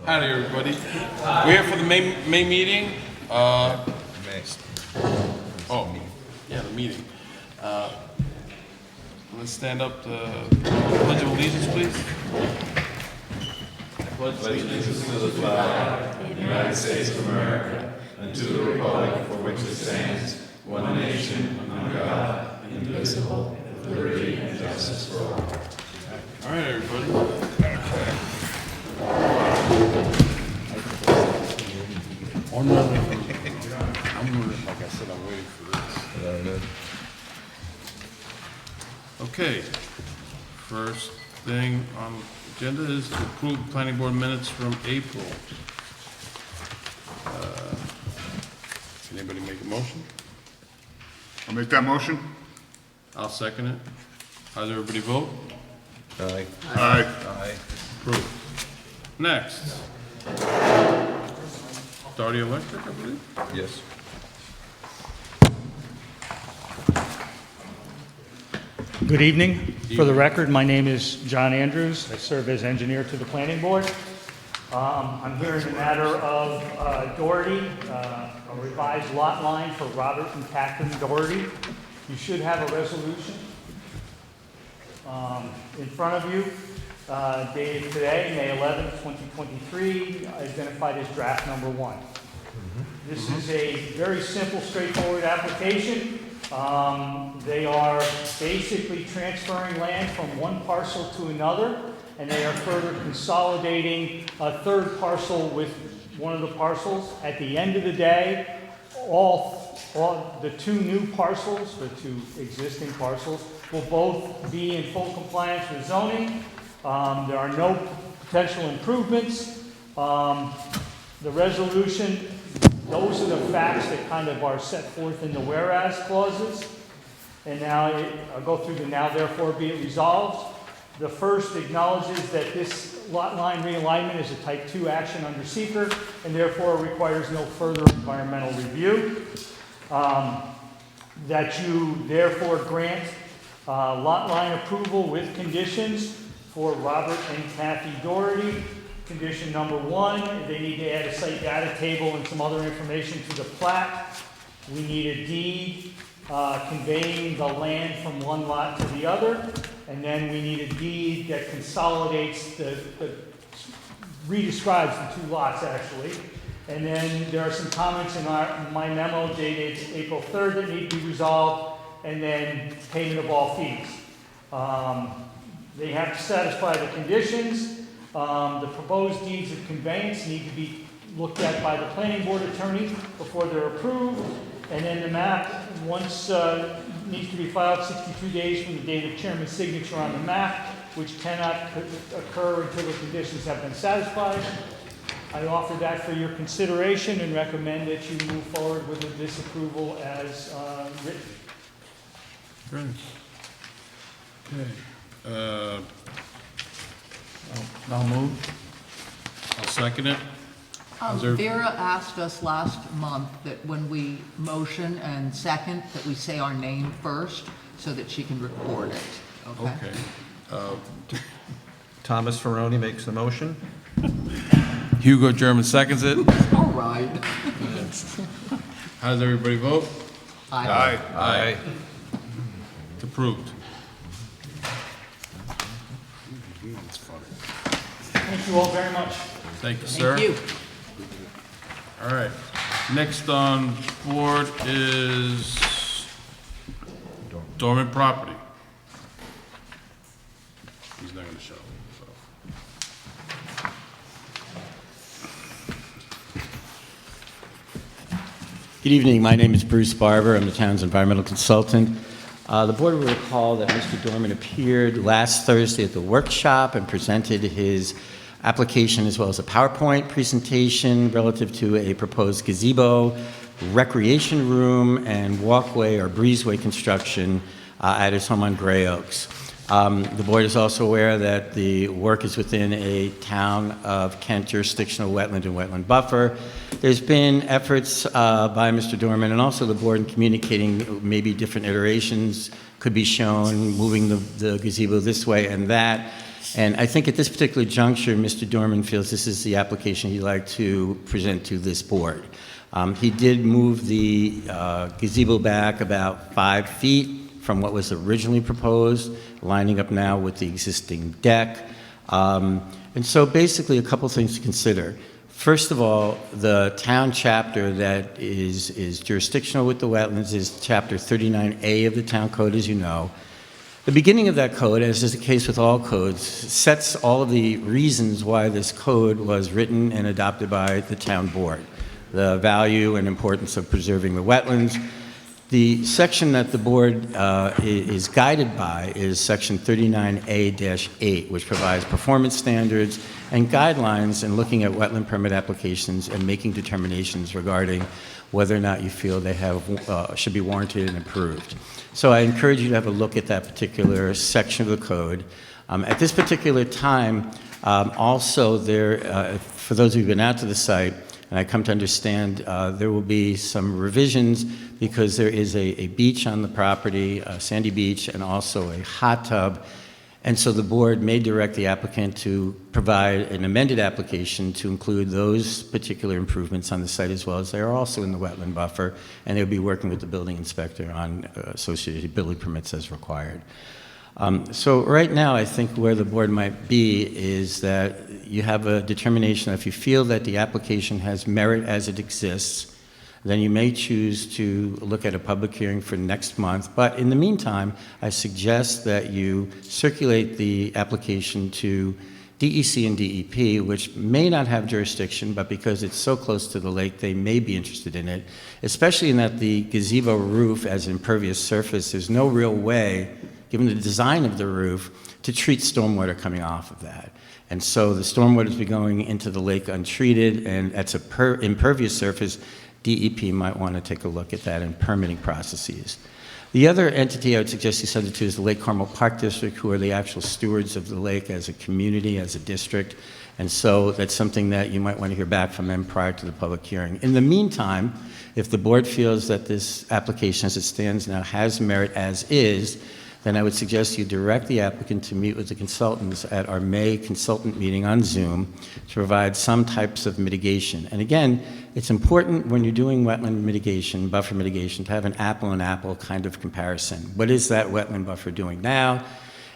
Howdy, everybody. We're here for the May meeting. Oh, yeah, the meeting. Let's stand up to Pledge of Allegiance, please. Pledge allegiance to the flag of the United States of America and to the republic for which it stands, one nation, under God, indivisible, with liberty and justice for all. All right, everybody. I'm like I said, I'm waiting for this. Okay. First thing on the agenda is to approve planning board minutes from April. Can anybody make a motion? I'll make that motion. I'll second it. How does everybody vote? Aye. Aye. Aye. Approved. Next. Darty Electric, I believe? Yes. Good evening. For the record, my name is John Andrews. I serve as engineer to the planning board. I'm here in the matter of Doherty, a revised lot line for Robert and Catherine Doherty. You should have a resolution in front of you, dated today, May 11th, 2023, identified as draft number 1. This is a very simple, straightforward application. They are basically transferring land from one parcel to another, and they are further consolidating a third parcel with one of the parcels. At the end of the day, all the two new parcels, the two existing parcels, will both be in full compliance with zoning. There are no potential improvements. The resolution, those are the facts that kind of are set forth in the whereas clauses. And now I'll go through the now therefore be it resolved. The first acknowledges that this lot line realignment is a type 2 action under seeker and therefore requires no further environmental review. That you therefore grant lot line approval with conditions for Robert and Kathy Doherty. Condition number 1, they need to add a site data table and some other information to the plat. We need a deed conveying the land from one lot to the other. And then we need a deed that consolidates redescribes the two lots actually. And then there are some comments in my memo dated April 3rd that need to be resolved, and then payment of all fees. They have to satisfy the conditions. The proposed deeds of conveyance need to be looked at by the planning board attorney before they're approved. And then the map, once needs to be filed 62 days from the date of chairman's signature on the map, which cannot occur until the conditions have been satisfied. I offer that for your consideration and recommend that you move forward with the disapproval as written. Great. Okay. I'll move. I'll second it. Vera asked us last month that when we motion and second, that we say our name first so that she can record it, okay? Okay. Thomas Ferroni makes the motion. Hugo German seconds it. All right. How does everybody vote? Aye. Aye. It's approved. Thank you all very much. Thank you, sir. Thank you. All right. Next on board is dormant property. He's not going to show. So. Good evening. My name is Bruce Barber. I'm the town's environmental consultant. The board will recall that Mr. Dorman appeared last Thursday at the workshop and presented his application as well as a PowerPoint presentation relative to a proposed gazebo, recreation room, and walkway or breezeway construction at his home on Gray Oaks. The board is also aware that the work is within a town of Kent jurisdictional wetland and wetland buffer. There's been efforts by Mr. Dorman and also the board in communicating maybe different iterations could be shown, moving the gazebo this way and that. And I think at this particular juncture, Mr. Dorman feels this is the application he'd like to present to this board. He did move the gazebo back about 5 feet from what was originally proposed, lining up now with the existing deck. And so basically a couple things to consider. First of all, the town chapter that is jurisdictional with the wetlands is Chapter 39A of the Town Code, as you know. The beginning of that code, as is the case with all codes, sets all of the reasons why this code was written and adopted by the town board. The value and importance of preserving the wetlands. The section that the board is guided by is Section 39A-8, which provides performance standards and guidelines in looking at wetland permit applications and making determinations regarding whether or not you feel they should be warranted and approved. So I encourage you to have a look at that particular section of the code. At this particular time, also for those who've been out to the site, and I come to understand there will be some revisions because there is a beach on the property, a sandy beach, and also a hot tub. And so the board may direct the applicant to provide an amended application to include those particular improvements on the site as well as they are also in the wetland buffer, and they'll be working with the building inspector on associated building permits as required. So right now, I think where the board might be is that you have a determination that if you feel that the application has merit as it exists, then you may choose to look at a public hearing for next month. But in the meantime, I suggest that you circulate the application to DEC and DEP, which may not have jurisdiction, but because it's so close to the lake, they may be interested in it, especially in that the gazebo roof as impervious surface, there's no real way, given the design of the roof, to treat stormwater coming off of that. And so the stormwater is going into the lake untreated, and that's an impervious surface. DEP might want to take a look at that in permitting processes. The other entity I would suggest you send it to is the Lake Carmel Park District, who are the actual stewards of the lake as a community, as a district. And so that's something that you might want to hear back from them prior to the public hearing. In the meantime, if the board feels that this application as it stands now has merit as is, then I would suggest you direct the applicant to meet with the consultants at our May consultant meeting on Zoom to provide some types of mitigation. And again, it's important when you're doing wetland mitigation, buffer mitigation, to have an apple-and-apple kind of comparison. What is that wetland buffer doing now?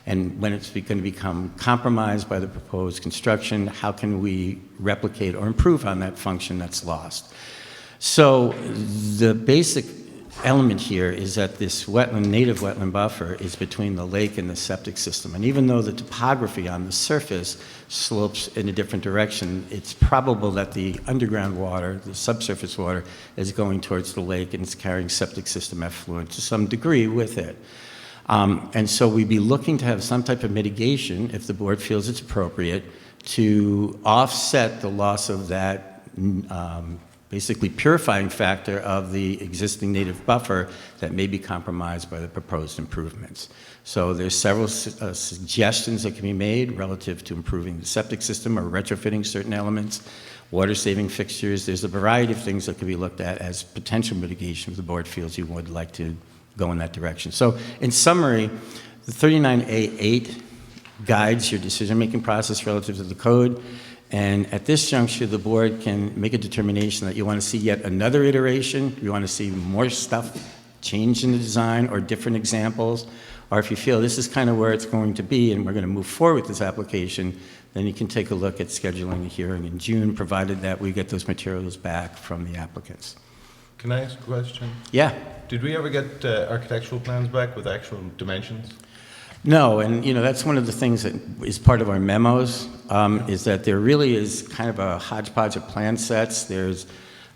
And when it's going to become compromised by the proposed construction, how can we replicate or improve on that function that's lost? So the basic element here is that this native wetland buffer is between the lake and the septic system. And even though the topography on the surface slopes in a different direction, it's probable that the underground water, the subsurface water, is going towards the lake and it's carrying septic system effluent to some degree with it. And so we'd be looking to have some type of mitigation, if the board feels it's appropriate, to offset the loss of that basically purifying factor of the existing native buffer that may be compromised by the proposed improvements. So there's several suggestions that can be made relative to improving the septic system or retrofitting certain elements, water-saving fixtures. There's a variety of things that can be looked at as potential mitigation if the board feels you would like to go in that direction. So in summary, the 39A8 guides your decision-making process relative to the code. And at this juncture, the board can make a determination that you want to see yet another iteration, you want to see more stuff changed in the design or different examples, or if you feel this is kind of where it's going to be and we're going to move forward with this application, then you can take a look at scheduling a hearing in June, provided that we get those materials back from the applicants. Can I ask a question? Yeah. Did we ever get architectural plans back with actual dimensions? No, and that's one of the things that is part of our memos, is that there really is kind of a hodgepodge of plan sets. There's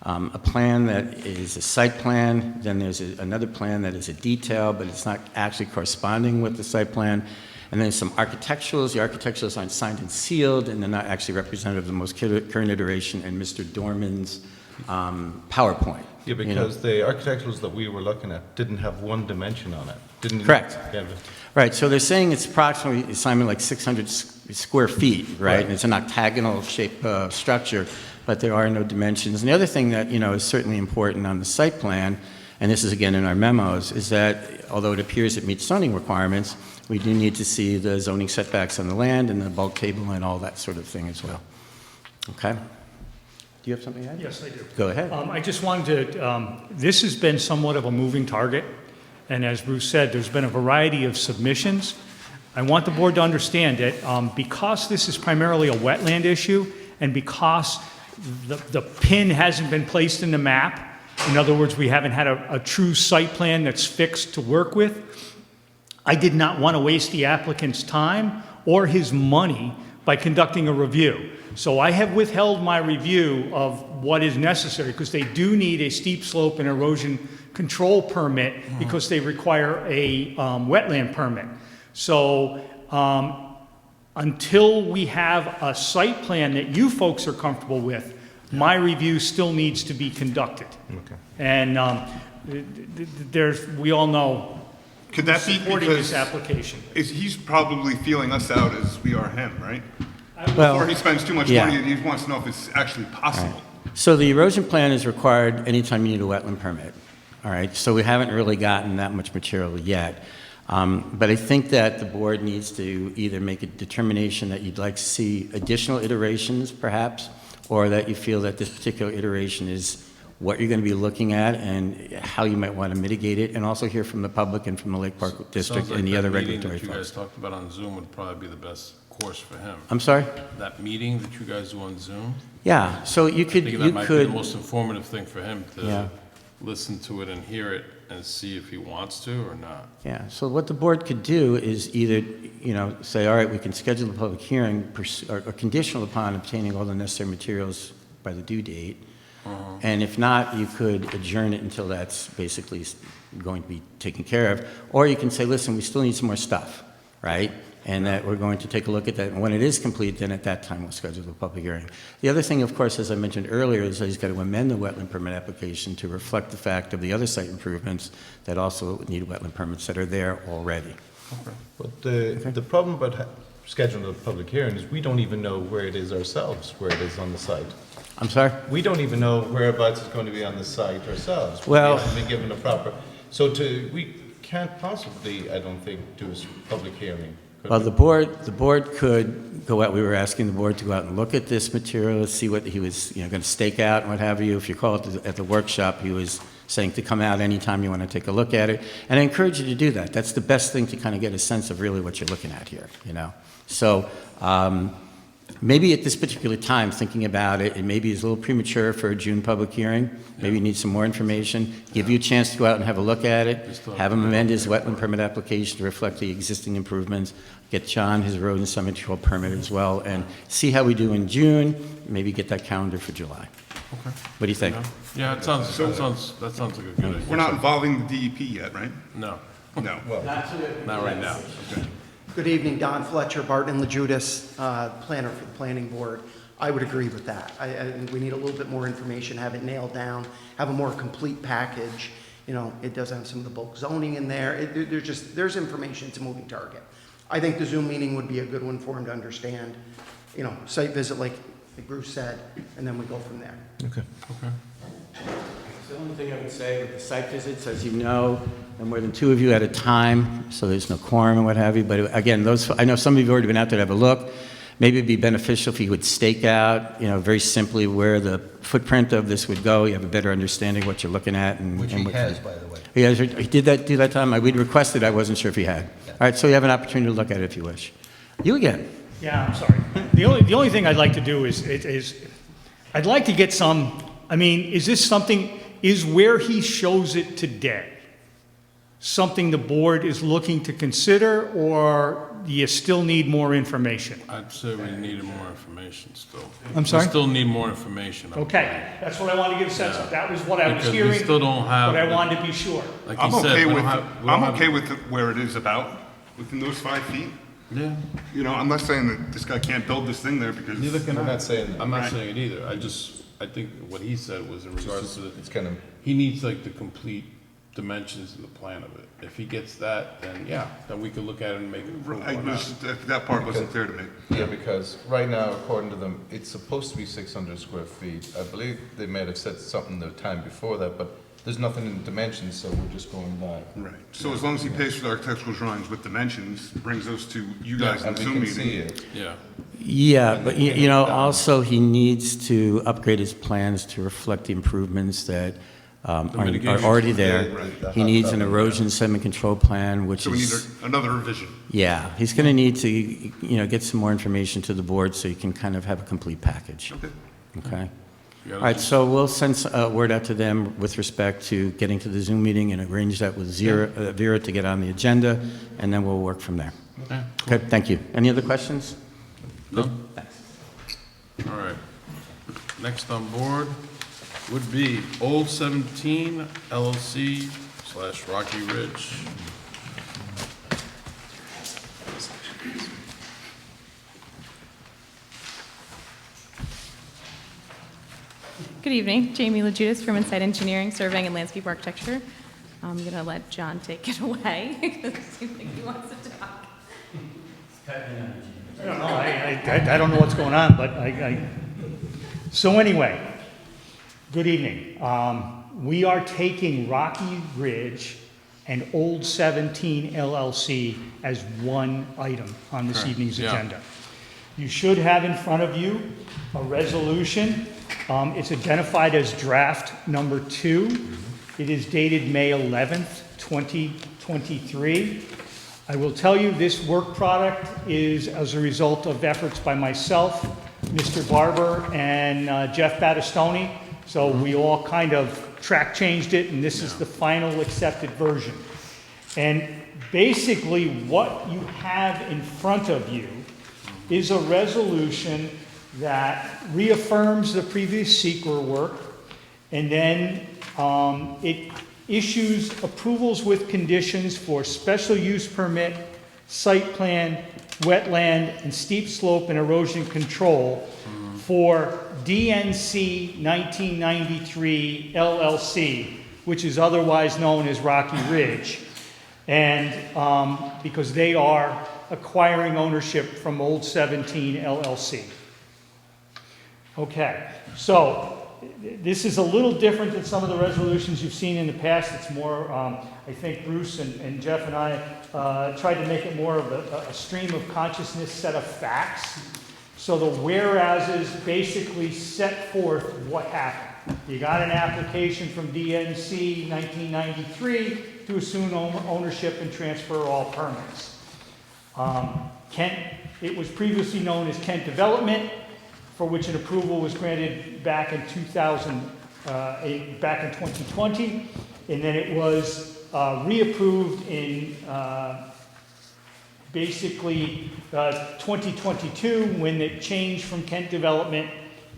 a plan that is a site plan, then there's another plan that is a detail, but it's not actually corresponding with the site plan. And then some architecturals. The architecturals aren't signed and sealed, and they're not actually representative of the most current iteration in Mr. Dorman's PowerPoint. Yeah, because the architecturals that we were looking at didn't have one dimension on it. Correct. Yeah. Right, so they're saying it's approximately, Simon, like 600 square feet, right? And it's an octagonal shaped structure, but there are no dimensions. And the other thing that, is certainly important on the site plan, and this is again in our memos, is that although it appears it meets zoning requirements, we do need to see the zoning setbacks on the land and the bulk table and all that sort of thing as well. Okay? Do you have something to add? Yes, I do. Go ahead. I just wanted to, this has been somewhat of a moving target, and as Bruce said, there's been a variety of submissions. I want the board to understand that because this is primarily a wetland issue, and because the pin hasn't been placed in the map, in other words, we haven't had a true site plan that's fixed to work with, I did not want to waste the applicant's time or his money by conducting a review. So I have withheld my review of what is necessary, because they do need a steep slope and erosion control permit, because they require a wetland permit. So until we have a site plan that you folks are comfortable with, my review still needs to be conducted. Okay. And we all know Could that be supporting this because application. he's probably feeling us out as we are him, right? Well, Or he spends too much yeah. money and he wants to know if it's actually possible. So the erosion plan is required anytime you need a wetland permit, all right? So we haven't really gotten that much material yet. But I think that the board needs to either make a determination that you'd like to see additional iterations, perhaps, or that you feel that this particular iteration is what you're going to be looking at and how you might want to mitigate it, and also hear from the public and from the Lake Park District and the other regulatory That meeting that you guys folks. talked about on Zoom would probably be the best course for him. I'm sorry? That meeting that you guys do on Zoom, Yeah, so you I could, think you that might be the could, most informative thing for him Yeah. to listen to it and hear it and see if he wants to or not. yeah, so what the board could do is either, say, all right, we can schedule the public hearing, or conditional upon obtaining all the necessary materials by the due date. And if not, you could adjourn it until that's basically going to be taken care of. Or you can say, listen, we still need some more stuff, right? And that we're going to take a look at that. And when it is complete, then at that time we'll schedule the public hearing. The other thing, of course, as I mentioned earlier, is that he's got to amend the wetland permit application to reflect the fact of the other site improvements that also need wetland permits that are there already. But the problem about scheduling a public hearing is we don't even know where it is ourselves, where it is on the site. I'm sorry? We don't even know whereabouts it's going to be on the site ourselves. Well- We haven't been given a proper, we can't possibly, I don't think, do a public hearing. could Well, we? the board could go out, we were asking the board to go out and look at this material, see what he was, going to stake out and what have you. If you call it at the workshop, he was saying to come out anytime you want to take a look at it. And I encourage you to do that. That's the best thing to kind of get a sense of really what you're looking at here, So, maybe at this particular time, thinking about it, it maybe is a little premature for a June public hearing. Maybe you need some more information. Give you a chance to go out and have a look at it. Have him amend his wetland permit application to reflect the existing improvements. Get John his road and cemetery control permit as well, and see how we do in June. Maybe get that calendar for July. Okay. What do you think? Yeah, that sounds like a good idea. We're not involving the DEP yet, right? No, No. not right now. Good evening, Don Fletcher, Barton and LaJudas, planner for the planning board. I would agree with that. I think we need a little bit more information, have it nailed down, have a more complete package. It does have some of the bulk zoning in there. There's information, it's a moving target. I think the Zoom meeting would be a good one for him to understand, site visit like Bruce said, and then we go from there. Okay. The only thing I would say with the site visits, as you know, no more than 2 of you at a time, so there's no quorum and what have you. But again, I know some of you have already been out there to have a look. Maybe it'd be beneficial if you would stake out, very simply where the footprint of this would go. You have a better understanding of what you're looking at. Which he has, by the way. He did that, do that time? We'd requested, I wasn't sure if he had. All right, so you have an opportunity to look at it if you wish. You again. Yeah, I'm sorry. The only thing I'd like to do is I'd like to get some, is this something, is where he shows it today something the board is looking to consider, or do you still need more information? I'd say we needed more information still. I'm sorry? We still need more information. Okay, that's what I wanted to get a sense of. That was what I was Because we hearing, still don't have but I the- wanted to be sure. Like I'm you said, okay we with, don't have. we don't I'm have- okay with where it is about, within those 5 feet. Yeah, I'm not saying that this guy can't build this thing there because. neither can I. I'm not saying that. I'm not Right. saying it either. I think what he said was in regards to It's kind of, he needs like the complete dimensions of the plan of it. If he gets that, then then we could look at it and make it approve or not. That part wasn't clear to me. yeah, because right now, according to them, it's supposed to be 600 square feet. I believe they might have said something the time before that, but There's nothing in the dimensions, so we're just going by. Right. So as long as he pays for the architectural drawings with dimensions, brings those to you guys in And the we Zoom can see meeting. it. Yeah. Yeah, but you know, also he needs to upgrade his plans to reflect the improvements that are mitigations. already there. Right. He needs an erosion sediment control plan, which So we need is, another revision. yeah, he's going to need to, you know, get some more information to the board so you can kind of have a complete package. Okay. Okay? You All gotta right, so we'll send a word out to them with respect to getting to the Zoom meeting and arrange that with Vera to get on the agenda, and then we'll work from there. Okay. Okay, thank you. Any other questions? No? Thanks. All right. Next on board would be Old 17 LLC / Rocky Ridge. Good evening, Jamie LaJudas from Insight Engineering, Surveying and Landscape Architecture. I'm going to let John take it away because it seems like he wants to talk. I don't know, I don't know what's going on, but so anyway, good evening. We are taking Rocky Ridge and Old 17 LLC as one item on this evening's yeah. agenda. You should have in front of you a resolution. It's identified as draft number 2. It is dated May 11th, 2023. I will tell you this work product is as a result of efforts by myself, Mr. Barber, and Jeff Battistoni. So we all kind of track changed it, and this is the final accepted version. And basically what you have in front of you is a resolution that reaffirms the previous SEQR work, and then it issues approvals with conditions for special use permit, site plan, wetland, and steep slope and erosion control for DNC 1993 LLC, which is otherwise known as Rocky Ridge. And because they are acquiring ownership from Old 17 LLC. Okay, so this is a little different than some of the resolutions you've seen in the past. It's more, I think Bruce and Jeff and I tried to make it more of a stream of consciousness set of facts. So the whereases basically set forth what happened. You got an application from DNC 1993 to assume ownership and transfer all permits. It was previously known as Kent Development, for which an approval was granted back in 2020, and then it was reapproved in basically 2022 when it changed from Kent Development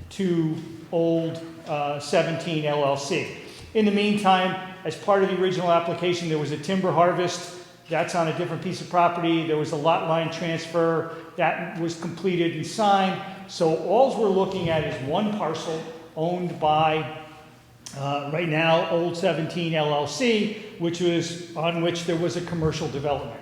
to Old 17 LLC. In the meantime, as part of the original application, there was a timber harvest. That's on a different piece of property. There was a lot line transfer. That was completed and signed. So all we're looking at is one parcel owned by, right now, Old 17 LLC, on which there was a commercial development.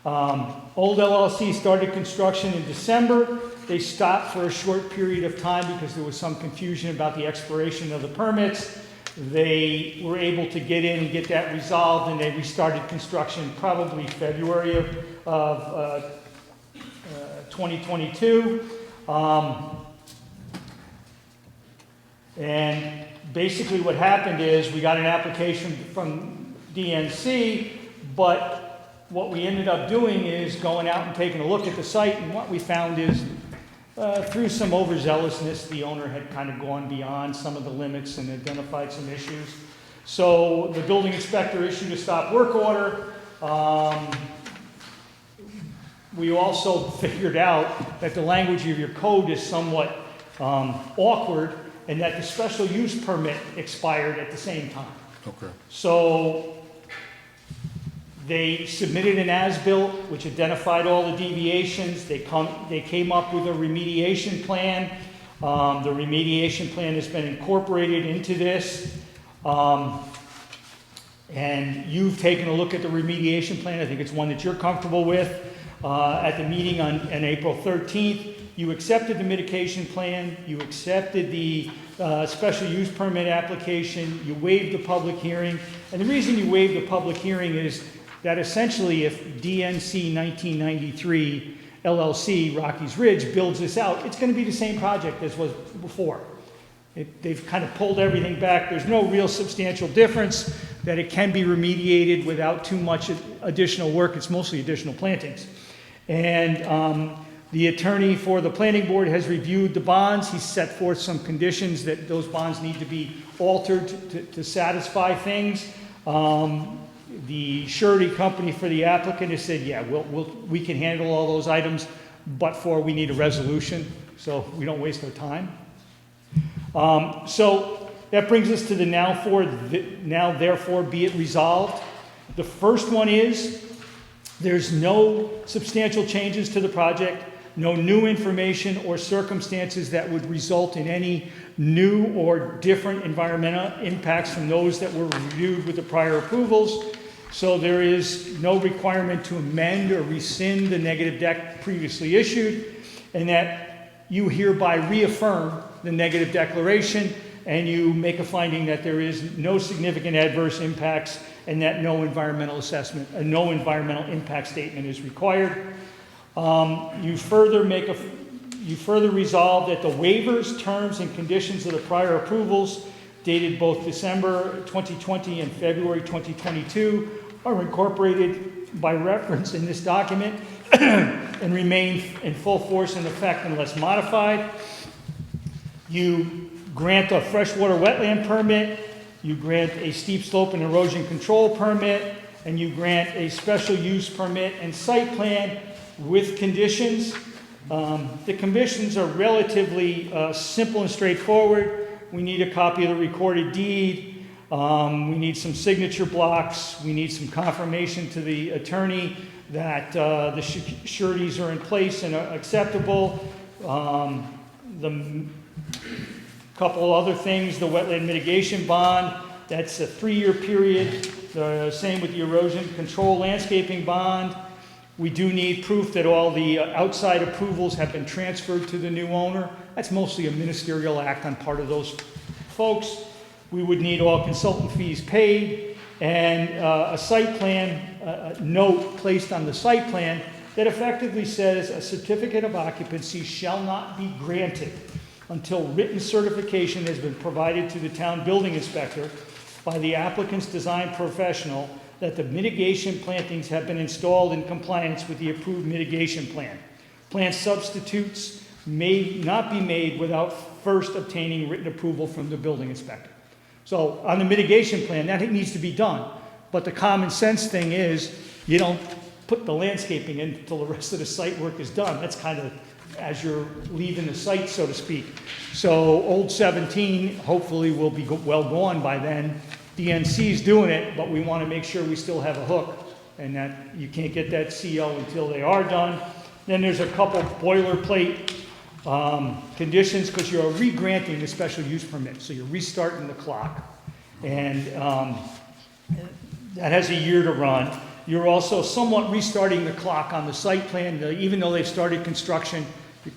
Old LLC started construction in December. They stopped for a short period of time because there was some confusion about the expiration of the permits. They were able to get in and get that resolved, and they restarted construction probably February of 2022. And basically what happened is we got an application from DNC, but what we ended up doing is going out and taking a look at the site, and what we found is through some overzealousness, the owner had kind of gone beyond some of the limits and identified some issues. So the building inspector issued a stop work order. We also figured out that the language of your code is somewhat awkward, and that the special use permit expired at the same time. Okay. So they submitted an as-built, which identified all the deviations. They came up with a remediation plan. The remediation plan has been incorporated into this. And you've taken a look at the remediation plan. I think it's one that you're comfortable with. At the meeting on April 13th, you accepted the mitigation plan, you accepted the special use permit application, you waived the public hearing. And the reason you waived the public hearing is that essentially if DNC 1993 LLC, Rockies Ridge, builds this out, it's going to be the same project as was before. They've kind of pulled everything back. There's no real substantial difference, that it can be remediated without too much additional work. It's mostly additional plantings. And the attorney for the planning board has reviewed the bonds. He's set forth some conditions that those bonds need to be altered to satisfy things. The surety company for the applicant has said, yeah, we can handle all those items, but we need a resolution so we don't waste our time. So that brings us to the now therefore be it resolved. The first one is there's no substantial changes to the project, no new information or circumstances that would result in any new or different environmental impacts from those that were reviewed with the prior approvals. So there is no requirement to amend or rescind the negative deck previously issued, and that you hereby reaffirm the negative declaration, and you make a finding that there is no significant adverse impacts and that no environmental assessment, no environmental impact statement is required. You further resolve that the waivers, terms, and conditions of the prior approvals dated both December 2020 and February 2022 are incorporated by reference in this document and remain in full force and effect unless modified. You grant a freshwater wetland permit, you grant a steep slope and erosion control permit, and you grant a special use permit and site plan with conditions. The conditions are relatively simple and straightforward. We need a copy of the recorded deed. We need some signature blocks. We need some confirmation to the attorney that the sureties are in place and are acceptable. The couple other things, the wetland mitigation bond, that's a 3-year period. The same with the erosion control landscaping bond. We do need proof that all the outside approvals have been transferred to the new owner. That's mostly a ministerial act on part of those folks. We would need all consultant fees paid and a site plan note placed on the site plan that effectively says a certificate of occupancy shall not be granted until written certification has been provided to the town building inspector by the applicant's design professional that the mitigation plantings have been installed in compliance with the approved mitigation plan. Plant substitutes may not be made without first obtaining written approval from the building inspector. So on the mitigation plan, that needs to be done. But the common sense thing is you don't put the landscaping in until the rest of the site work is done. That's kind of as you're leaving the site, so to speak. So Old 17 hopefully will be well gone by then. DNC's doing it, but we want to make sure we still have a hook and that you can't get that CO until they are done. Then there's a couple boilerplate conditions because you're re-granting the special use permit, so you're restarting the clock. And that has a year to run. You're also somewhat restarting the clock on the site plan. Even though they've started construction, the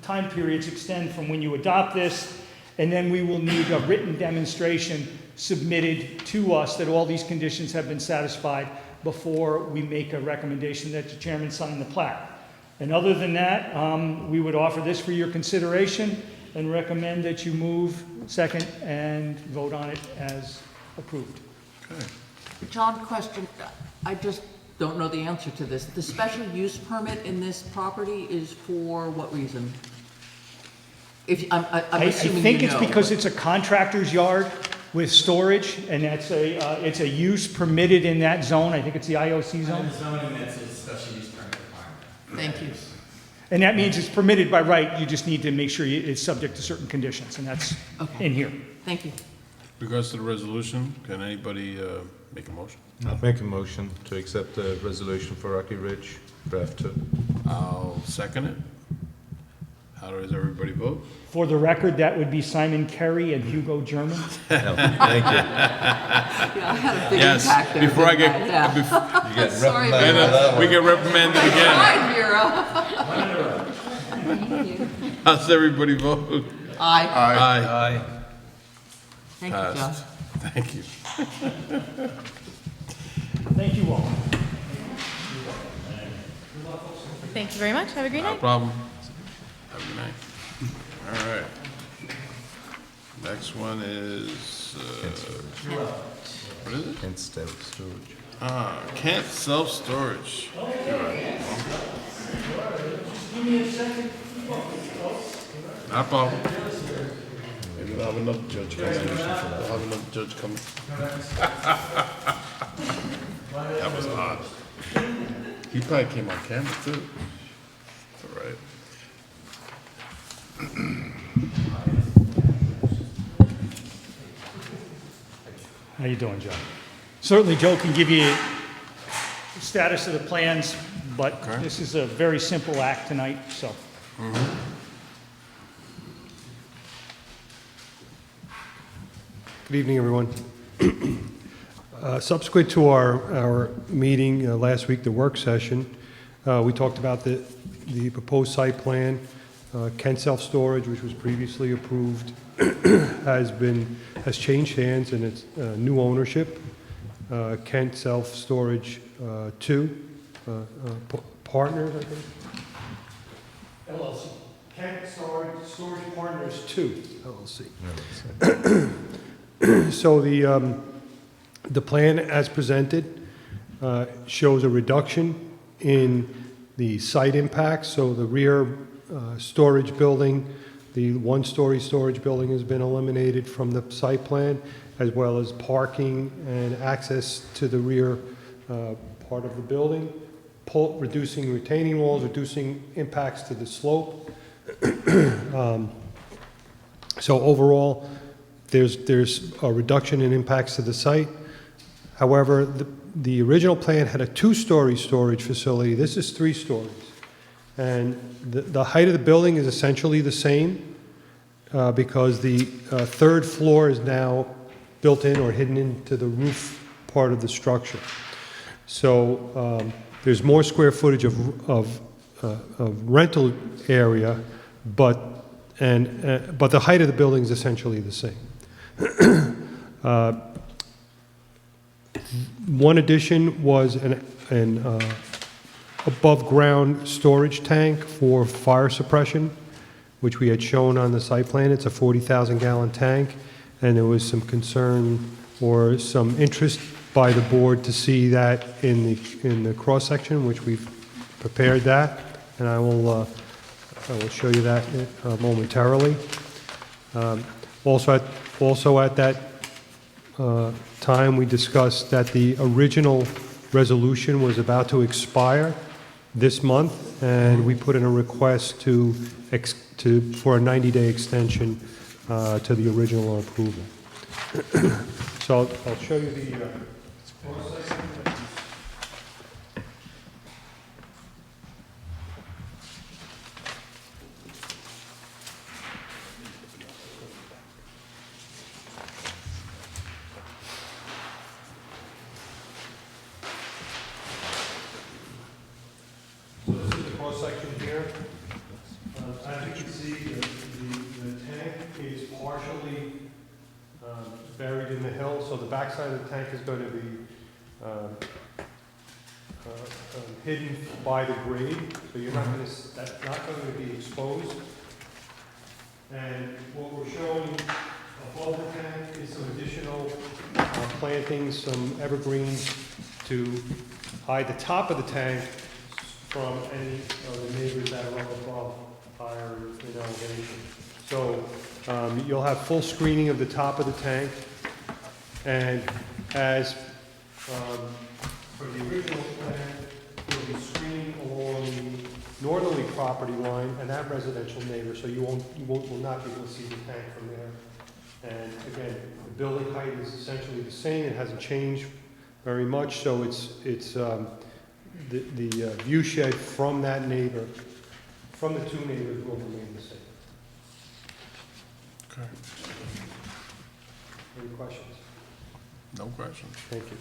time periods extend from when you adopt this. And then we will need a written demonstration submitted to us that all these conditions have been satisfied before we make a recommendation that the chairman sign the plat. And other than that, we would offer this for your consideration and recommend that you move second and vote on it as approved. Okay. John, question, I just don't know the answer to this. The special use permit in this property is for what reason? I'm I assuming think you it's know. because it's a contractor's yard with storage, and that's it's a use permitted in that zone. I think it's the IOC zone. The zoning, that's a special use permit requirement. Thank you. And that means it's permitted by right. You just need to make sure it's subject to certain conditions, and that's Okay. in here. Thank you. Regards to the resolution, can anybody make a motion? I'll make a motion to accept the resolution for Rocky Ridge, draft 2. I'll second it. How does everybody vote? For the record, that would be Simon Kerry and Hugo German. Thank you. Yeah, I had a big Yes, impact there. before I didn't get, Yeah. You get Sorry, reprimanded Vera. for that we one. get reprimanded again. Hi, Vera. Thank you. How's everybody vote? Aye. Aye. Thank you, John. Passed. Thank you. Thank you all. Thank you very much. Have a great No night. problem. Have a good night. All right. Next one is, what is it? And storage. Kent Self-Storage. Not a problem. Maybe we'll have another judge come in. We'll have another judge come. That was odd. He probably came on camera too. All right. How you doing, Joe? Certainly, Joe can give you the status of the plans, but this is a very simple act tonight, so. Good evening, everyone. Subsequent to our meeting last week, the work session, we talked about the proposed site plan. Kent Self Storage, which was previously approved, has changed hands and it's new ownership. Kent Self Storage 2 Partners, I think. LLC. Kent Storage Partners 2 LLC. So the plan as presented shows a reduction in the site impacts. So the rear storage building, the one-story storage building has been eliminated from the site plan, as well as parking and access to the rear part of the building, reducing retaining walls, reducing impacts to the slope. So overall, there's a reduction in impacts to the site. However, the original plan had a two-story storage facility. This is 3 stories. And the height of the building is essentially the same because the third floor is now built in or hidden into the roof part of the structure. So there's more square footage of rental area, but the height of the building is essentially the same. One addition was an above-ground storage tank for fire suppression, which we had shown on the site plan. It's a 40,000-gallon tank, and there was some concern or some interest by the board to see that in the cross-section, which we've prepared that, and I will show you that momentarily. Also at that time, we discussed that the original resolution was about to expire this month, and we put in a request for a 90-day extension to the original approval. So I'll show you the cross-section here. As you can see, the tank is partially buried in the hill, so the backside of the tank is going to be hidden by the grade, so that's not going to be exposed. And what we're showing above the tank is some additional plantings, some evergreens to hide the top of the tank from any of the neighbors that are up above higher in elevation. So you'll have full screening of the top of the tank, and as for the original plan, you'll be screening along the northerly property line and that residential neighbor, so you will not be able to see the tank from there. And again, the building height is essentially the same; it hasn't changed very much. So the view shed from that neighbor, from the 2 neighbors, will remain the same. Okay. Any questions? No questions. Thank you.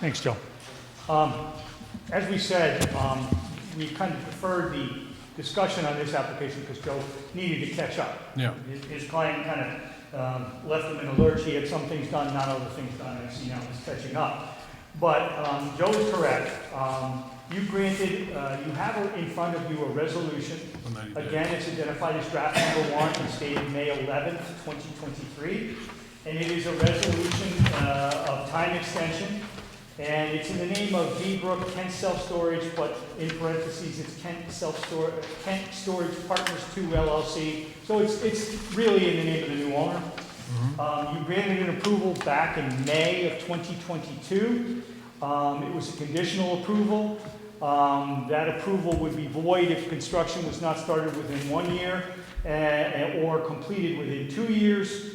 Thanks, Joe. As we said, we kind of preferred the discussion on this application because Joe needed to catch up. Yeah. His client kind of left him in a lurch. He had some things done, not other things done, and see now he's catching up. But Joe is correct. You granted, you have in front of you a resolution. Again, it's identified as draft number 1 and stated May 11th, 2023. And it is a resolution of time extension. And it's in the name of D. Brook Kent Self-Storage, but in parentheses, it's Kent Storage Partners 2 LLC. So it's really in the name of the new owner. You granted an approval back in May of 2022. It was a conditional approval. That approval would be void if construction was not started within 1 year or completed within 2 years.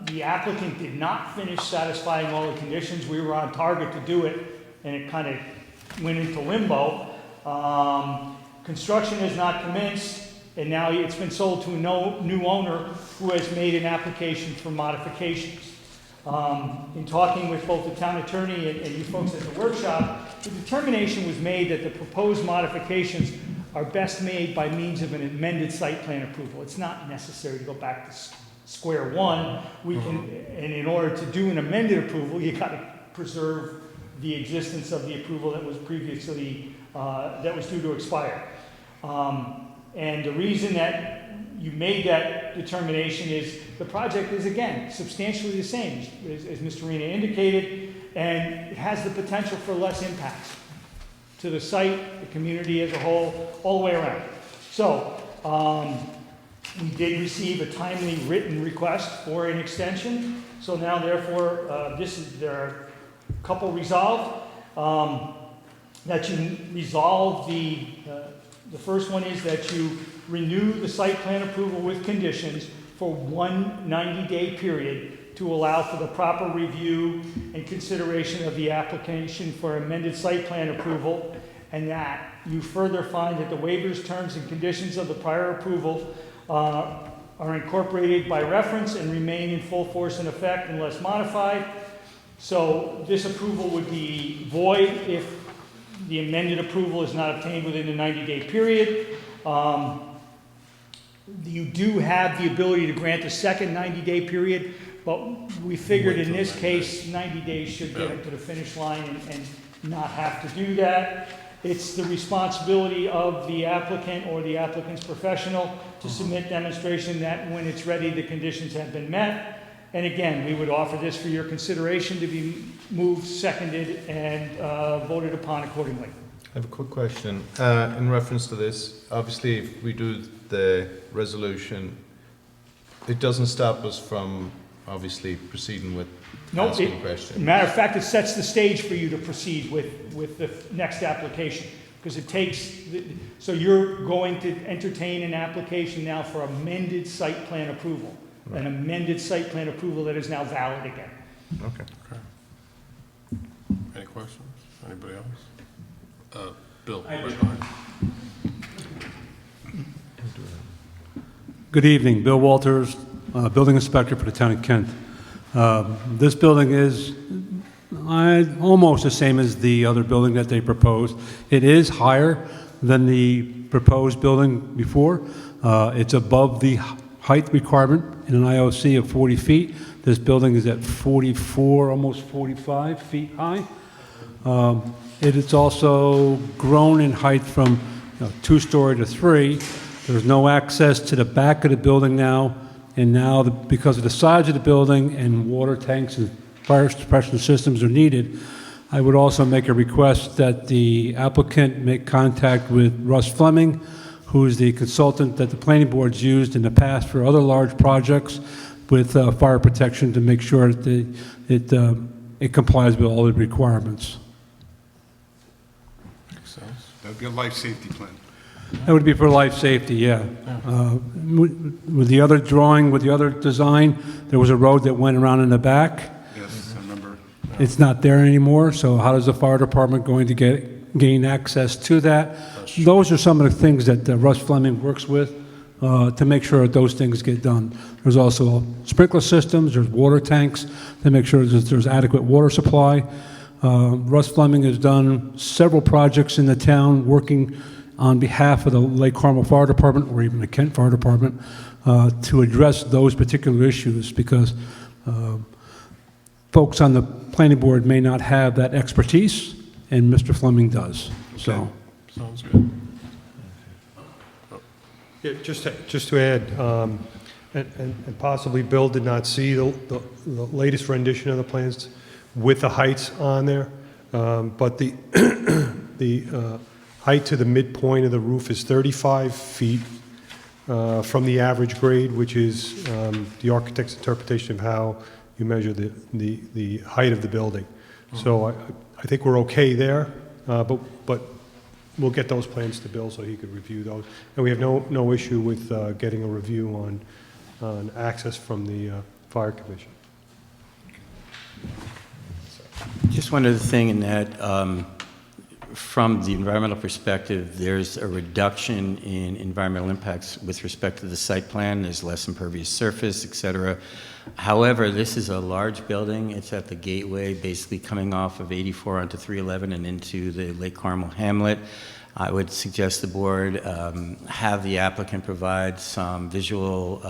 The applicant did not finish satisfying all the conditions. We were on target to do it, and it kind of went into limbo. Construction has not commenced, and now it's been sold to a new owner who has made an application for modifications. In talking with both the town attorney and you folks at the workshop, the determination was made that the proposed modifications are best made by means of an amended site plan approval. It's not necessary to go back to square one. We can, and in order to do an amended approval, you got to preserve the existence of the approval that was previously, that was due to expire. And the reason that you made that determination is the project is, again, substantially the same, as Mr. Arena indicated, and it has the potential for less impacts to the site, the community as a whole, all the way around. So, we did receive a timely written request for an extension. So now, therefore, there are a couple resolved. That you resolve the first one is that you renew the site plan approval with conditions for 1 90-day period to allow for the proper review and consideration of the application for amended site plan approval, and that you further find that the waivers, terms, and conditions of the prior approval are incorporated by reference and remain in full force and effect unless modified. So this approval would be void if the amended approval is not obtained within the 90-day period. You do have the ability to grant a second 90-day period, but we figured in this case, 90 days should get it to the finish line and not have to do that. It's the responsibility of the applicant or the applicant's professional to submit demonstration that when it's ready, the conditions have been met. And again, we would offer this for your consideration to be moved, seconded, and voted upon accordingly. I have a quick question. In reference to this, obviously, if we do the resolution, it doesn't stop us from obviously proceeding with asking questions. Matter of fact, it sets the stage for you to proceed with the next application. Because it takes, so you're going to entertain an application now for amended site plan approval. Right. An amended site plan approval that is now valid again. Okay. Any questions? Anybody else? Bill. Good evening, Bill Walters, building inspector for the town of Kent. This building is almost the same as the other building that they proposed. It is higher than the proposed building before. It's above the height requirement in an IOC of 40 feet. This building is at 44, almost 45 feet high. It is also grown in height from 2-story to 3. There's no access to the back of the building now, and now because of the size of the building and water tanks and fire suppression systems are needed, I would also make a request that the applicant make contact with Russ Fleming, who is the consultant that the planning board's used in the past for other large projects with fire protection to make sure that it complies with all the requirements. That'd be a life safety plan. That would be for life safety, yeah. With the other drawing, with the other design, there was a road that went around in the back. Yes, I remember. It's not there anymore, so how is the fire department going to gain access to that? Those are some of the things that Russ Fleming works with to make sure that those things get done. There's also sprinkler systems, there's water tanks to make sure that there's adequate water supply. Russ Fleming has done several projects in the town working on behalf of the Lake Carmel Fire Department or even the Kent Fire Department to address those particular issues, because folks on the planning board may not have that expertise, and Mr. Fleming does. So, Sounds good. Yeah, just to add, and possibly Bill did not see the latest rendition of the plans with the heights on there, but the the height to the midpoint of the roof is 35 feet from the average grade, which is the architect's interpretation of how you measure the height of the building. So I think we're okay there, but we'll get those plans to Bill so he could review those. And we have no issue with getting a review on access from the fire commission. Just one other thing in that, from the environmental perspective, there's a reduction in environmental impacts with respect to the site plan. There's less impervious surface, et cetera. However, this is a large building. It's at the gateway, basically coming off of 84 onto 311 and into the Lake Carmel hamlet. I would suggest the board have the applicant provide some visual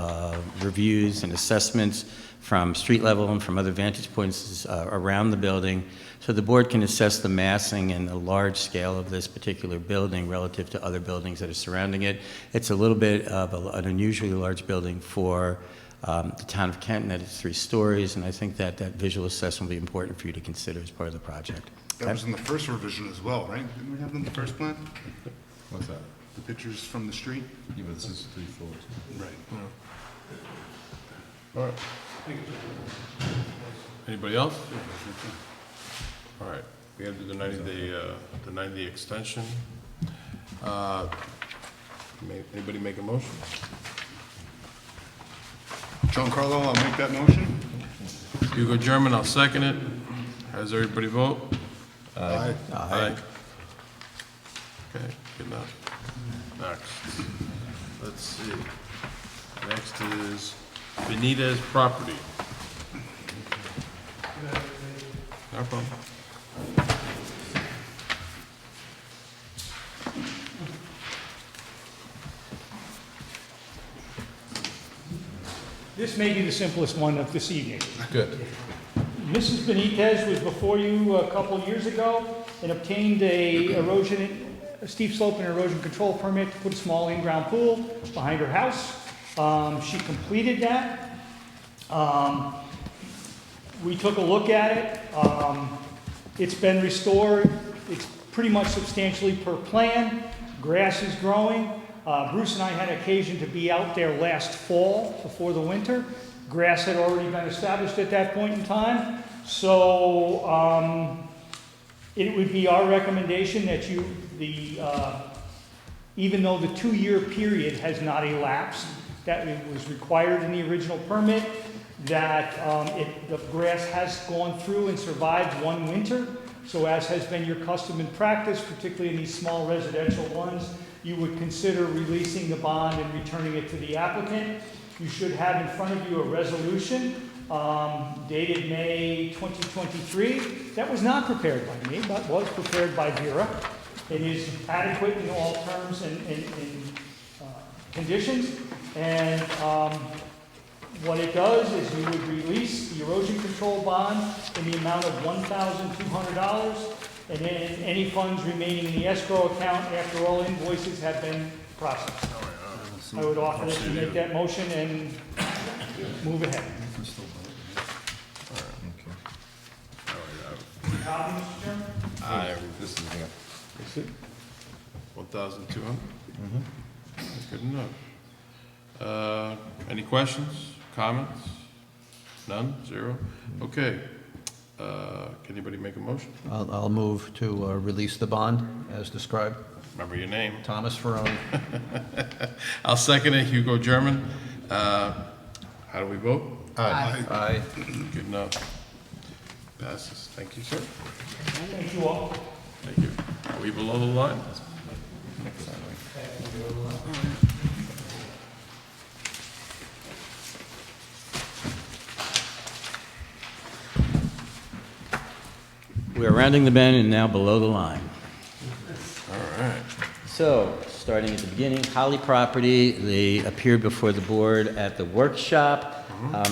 reviews and assessments from street level and from other vantage points around the building, so the board can assess the massing and the large scale of this particular building relative to other buildings that are surrounding it. It's a little bit of an unusually large building for the town of Kent, and that it's 3 stories, and I think that that visual assessment will be important for you to consider as part of the project. That was in the first revision as well, right? Didn't we have them in the first plan? What's that? The pictures from the street? Yeah, but this is 3 floors. Right. All right. Anybody else? All right, we have to do the 90-day extension. Anybody make a motion? John Carlo, I'll make that motion. Hugo German, I'll second it. Has everybody vote? Aye. Aye. Okay, good enough. Next, let's see. Next is Benitez property. No problem. This may be the simplest one of this evening. Good. Mrs. Benitez was before you a couple of years ago and obtained a steep slope and erosion control permit to put a small in-ground pool behind her house. She completed that. We took a look at it. It's been restored. It's pretty much substantially per plan. Grass is growing. Bruce and I had occasion to be out there last fall before the winter. Grass had already been established at that point in time. So it would be our recommendation that even though the 2-year period has not elapsed, that it was required in the original permit, that the grass has gone through and survived 1 winter. So as has been your custom and practice, particularly in these small residential ones, you would consider releasing the bond and returning it to the applicant. You should have in front of you a resolution dated May 2023. That was not prepared by me, but was prepared by Vera. It is adequate in all terms and conditions. And what it does is you would release the erosion control bond in the amount of $1,200, and then any funds remaining in the escrow account after all invoices have been processed. I would offer that you make that motion and move ahead. Copy, Mr. Chairman? This is, is it? 1,200? That's good enough. Any questions, comments? None? Zero? Okay. Can anybody make a motion? I'll move to release the bond as described. Remember your name. Thomas Ferroni. I'll second it. Hugo German. How do we vote? Aye. Aye. Good enough. Passes. Thank you, sir. Thank you all. Thank you. Are we below the line? We're rounding the bend and now below the line. All right. So, starting at the beginning, Holly property, they appeared before the board at the workshop.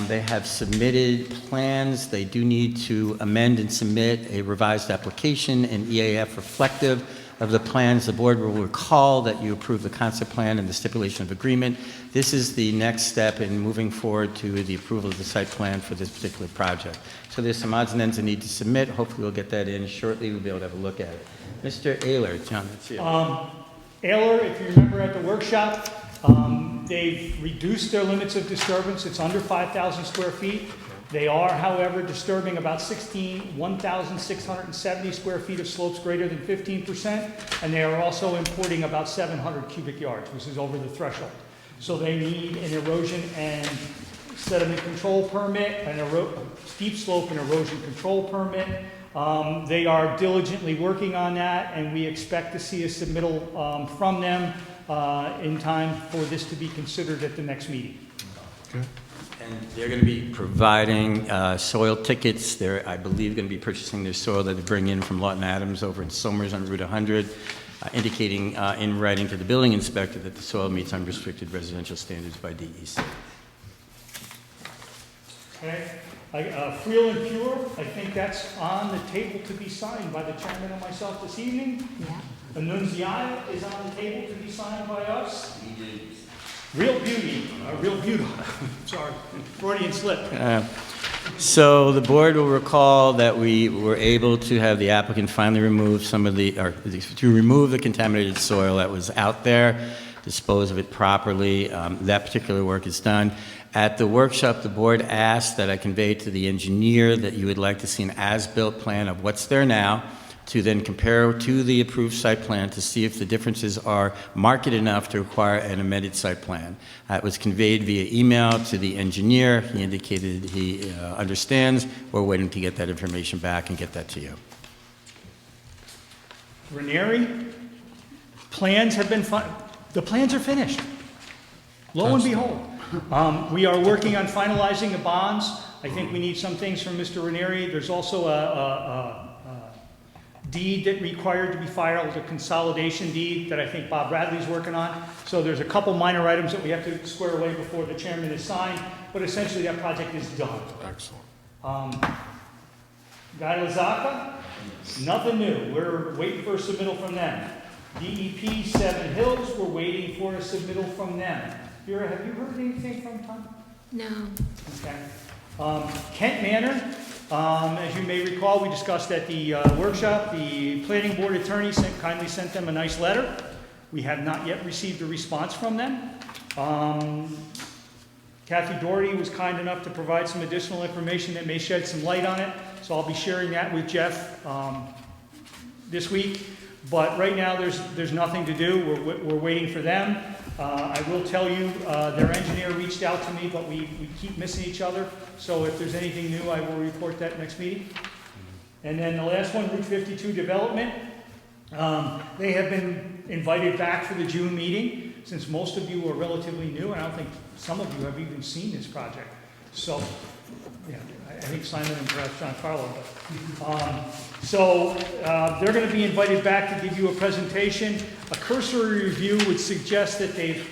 They have submitted plans. They do need to amend and submit a revised application and EAF reflective of the plans. The board will recall that you approved the concept plan and the stipulation of agreement. This is the next step in moving forward to the approval of the site plan for this particular project. So there's some odds and ends that need to submit. Hopefully we'll get that in shortly. We'll be able to have a look at it. Mr. Ayler, John, that's you. Ayler, if you remember at the workshop, they've reduced their limits of disturbance. It's under 5,000 square feet. They are, however, disturbing about 1,670 square feet of slopes greater than 15%, and they are also importing about 700 cubic yards, which is over the threshold. So they need an erosion and sediment control permit, steep slope and erosion control permit. They are diligently working on that, and we expect to see a submittal from them in time for this to be considered at the next meeting. Okay. And they're going to be providing soil tickets. They're, I believe, going to be purchasing their soil that they bring in from Lawton Adams over in Somers on Route 100, indicating in writing to the building inspector that the soil meets unrestricted residential standards by DEC. Okay? Freel and Pure, I think that's on the table to be signed by the chairman and myself this evening. Yeah. Annunziata is on the table to be signed by us. Real beauty, sorry, Freudian slip. So the board will recall that we were able to have the applicant finally remove some of the, or to remove the contaminated soil that was out there, dispose of it properly. That particular work is done. At the workshop, the board asked that I convey to the engineer that you would like to see an as-built plan of what's there now, to then compare to the approved site plan to see if the differences are marked enough to require an amended site plan. It was conveyed via email to the engineer. He indicated he understands. We're waiting to get that information back and get that to you. Ranieri, plans have been, the plans are finished. Lo and behold. We are working on finalizing the bonds. I think we need some things from Mr. Ranieri. There's also a deed that required to be filed, a consolidation deed that I think Bob Bradley's working on. So there's a couple minor items that we have to square away before the chairman is signed, but essentially that project is done. Excellent. Guy Lazaka, nothing new. We're waiting for a submittal from them. DEP 7 Hills, we're waiting for a submittal from them. Vera, have you heard anything from Tom? No. Okay. Kent Manor, as you may recall, we discussed at the workshop, the planning board attorney kindly sent them a nice letter. We have not yet received a response from them. Kathy Doherty was kind enough to provide some additional information that may shed some light on it, so I'll be sharing that with Jeff this week. But right now, there's nothing to do. We're waiting for them. I will tell you, their engineer reached out to me, but we keep missing each other. So if there's anything new, I will report that next meeting. And then the last one, Route 52 Development. They have been invited back for the June meeting, since most of you are relatively new, and I don't think some of you have even seen this project. So, yeah, I think Simon and perhaps John Carlo. They're going to be invited back to give you a presentation. A cursory review would suggest that they've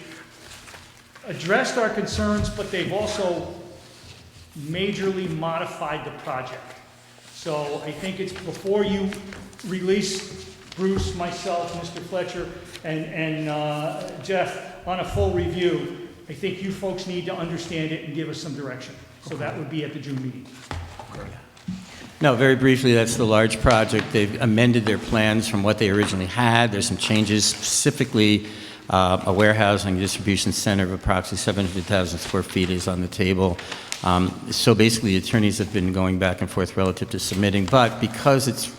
addressed our concerns, but they've also majorly modified the project. So I think it's before you release Bruce, myself, Mr. Fletcher, and Jeff on a full review, I think you folks need to understand it and give us some direction. So that would be at the June meeting. No, very briefly, that's the large project. They've amended their plans from what they originally had. There's some changes, specifically a warehousing distribution center of approximately 700,000 square feet is on the table. So basically, attorneys have been going back and forth relative to submitting, but because it's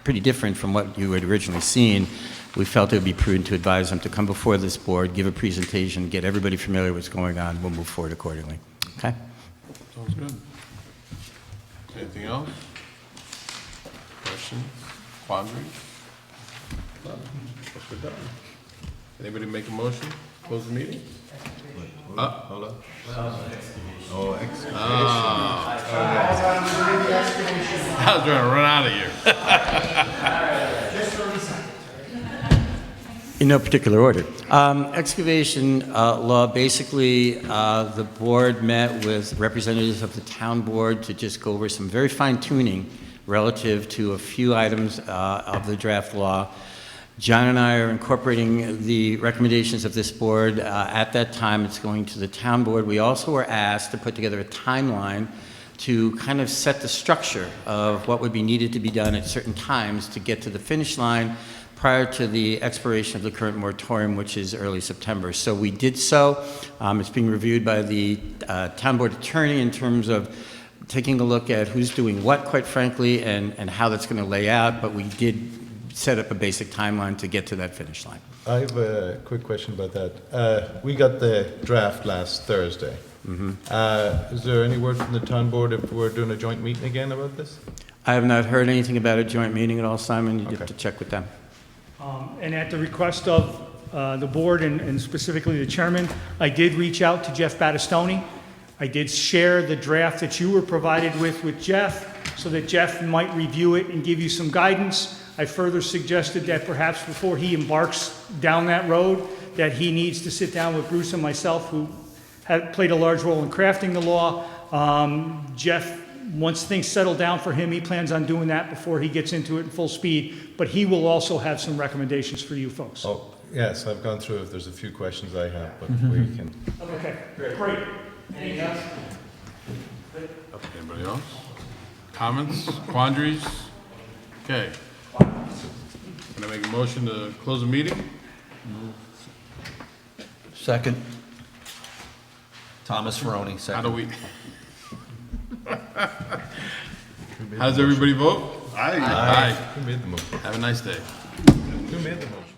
pretty different from what you had originally seen, we felt it would be prudent to advise them to come before this board, give a presentation, get everybody familiar with what's going on. We'll move forward accordingly. Okay? Sounds good. Anything else? Questions? Quandaries? Guess we're done. Anybody make a motion? Close the meeting? Hold up. Oh, excavation. I was trying to run out of here. In no particular order. Excavation law, basically, the board met with representatives of the town board to just go over some very fine tuning relative to a few items of the draft law. John and I are incorporating the recommendations of this board. At that time, it's going to the town board. We also were asked to put together a timeline to kind of set the structure of what would be needed to be done at certain times to get to the finish line prior to the expiration of the current moratorium, which is early September. So we did so. It's being reviewed by the town board attorney in terms of taking a look at who's doing what, quite frankly, and how that's going to lay out, but we did set up a basic timeline to get to that finish line. I have a quick question about that. We got the draft last Thursday. Is there any word from the town board if we're doing a joint meeting again about this? I have not heard anything about a joint meeting at all, Simon. You have to check with them. And at the request of the board and specifically the chairman, I did reach out to Jeff Battistoni. I did share the draft that you were provided with Jeff so that Jeff might review it and give you some guidance. I further suggested that perhaps before he embarks down that road, that he needs to sit down with Bruce and myself, who had played a large role in crafting the law. Jeff, once things settle down for him, he plans on doing that before he gets into it in full speed, but he will also have some recommendations for you folks. Oh, yes, I've gone through it. There's a few questions I have, but we can... Okay, great. Anything else? Anybody else? Comments, quandaries? Okay. Can I make a motion to close the meeting? Second. Thomas Ferroni, How second. do we? How does everybody vote? Aye. Aye. Who made the motion? Have a nice day. Who made the motion?